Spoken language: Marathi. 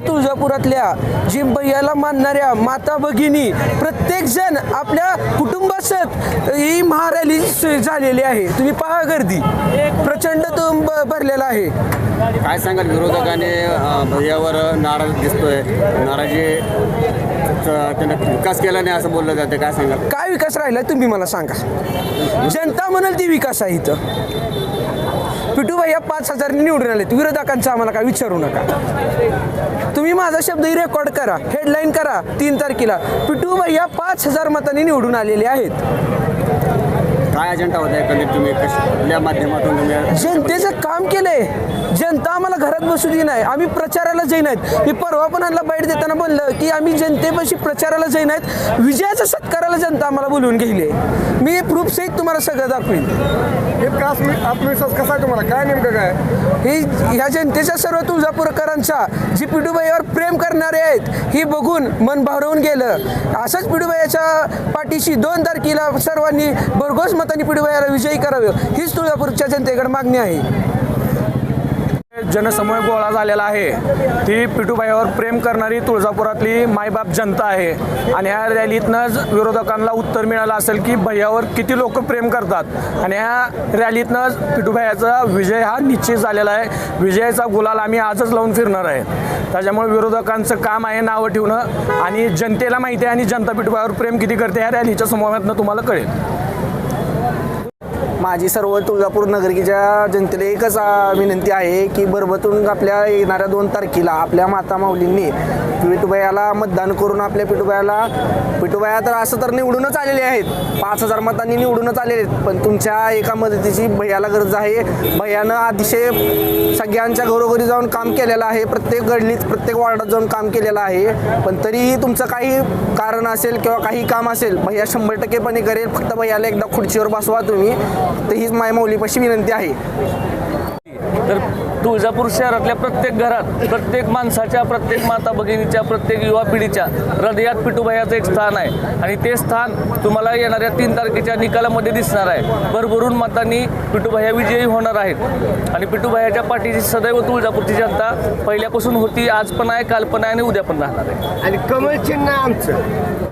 तुळजापुरातल्या जी भैयाला मानणाऱ्या माता भगिनी प्रत्येक जण आपल्या कुटुंबासह ही महारॅली झालेली आहे। तुम्ही पहा गर्दी प्रचंड भरलेला आहे। काय सांगाल विरोधकाने भैयावर नाराज दिसतोय, नाराजी त्यांना विकास केला नाही असं बोललं जाते, काय सांगाल? काय विकास राहिला तुम्ही मला सांगा। जनता म्हणाल ती विकास आहे इथं। पिटू भैया 5,000 निवडून आलेत, विरोधकांचं आम्हाला काय विचारू नका। तुम्ही माझा शब्दही रेकॉर्ड करा, हेडलाईन करा 3 तारखेला पिटू भैया 5,000 मतांनी निवडून आलेले आहेत। काय अजेंडा होता एकंदरीत तुम्ही कसल्या माध्यमातून तुम्ही जनतेचं काम केलंय। जनता आम्हाला घरात बसू दे नाही, आम्ही प्रचाराला जाईन आहेत। मी परवा पण आणला बाईट देताना बोललं की आम्ही जनतेपाशी प्रचाराला जाईन आहेत, विजयाच्या सत्काराला जनता आम्हाला बोलवून गेली आहे। मी प्रूफ सहित तुम्हाला सगळं दाखवीन। आत्मविश्वास कसा आहे तुम्हाला, काय नेमकं काय ही ह्या जनतेच्या सर्व तुळजापूरकरांचा जी पिटूबाईवर प्रेम करणारे आहेत ही बघून मन भारावून गेलं। असंच पिटूबाईच्या पाठीशी 2 तारखेला सर्वांनी भरघोस मतांनी पिटूबाईला विजयी करावे हीच तुळजापूरच्या जनतेकडे मागणी आहे। जनसमूह गोळा झालेला आहे, ती पिटूबाईवर प्रेम करणारी तुळजापुरातली मायबाप जनता आहे। आणि ह्या रॅलीतनंच विरोधकांना उत्तर मिळालं असेल की भैयावर किती लोक प्रेम करतात। आणि ह्या रॅलीतनंच पिटूबाईचा विजय हा निश्चित झालेला आहे। विजयाचा गुलाल आम्ही आजच लावून फिरणार आहे। त्याच्यामुळे विरोधकांचं काम आहे नावं ठेवणं, आणि जनतेला माहिती आहे आणि जनता पिटूबाईवर प्रेम किती करते ह्या रॅलीच्या समूहातनं तुम्हाला कळेल। माझी सर्व तुळजापूर नगरिकेच्या जनतेला एकच विनंती आहे की बरबतून आपल्या येणाऱ्या 2 तारखेला आपल्या माता माऊलींनी पिटूबाईला मतदान करून आपल्या पिटूबाया तर असं तर निवडूनच आलेले आहेत, 5,000 मतांनी निवडूनच आलेले आहेत। पण तुमच्या एका मदतीची भैयाला गरज आहे। भैयानं अतिशय सगळ्यांच्या घरोघरी जाऊन काम केलेलं आहे, प्रत्येक गडलीत प्रत्येक वॉर्डात जाऊन काम केलेलं आहे। पण तरीही तुमचं काही कारण असेल किंवा काही काम असेल भैया 100%पणे करेल। फक्त भैयाला एकदा खुर्चीवर बसवा तुम्ही, तर हीच मायमाऊलीपाशी विनंती आहे। तर तुळजापूर शहरातल्या प्रत्येक घरात, प्रत्येक माणसाच्या, प्रत्येक माता भगिनीच्या, प्रत्येक युवा पिढीच्या हृदयात पिटूबाईचं एक स्थान आहे। आणि ते स्थान तुम्हाला येणाऱ्या 3 तारखेच्या निकालामध्ये दिसणार आहे। भरभरून मतांनी पिटूबाई विजयी होणार आहेत। आणि पिटूबाईच्या पाठीशी सदैव तुळजापूरची जनता पहिल्यापासून होती, आज पण आहे, काल पण आहे आणि उद्या पण राहणार आहे। आणि कमळ चिन्ह आमचं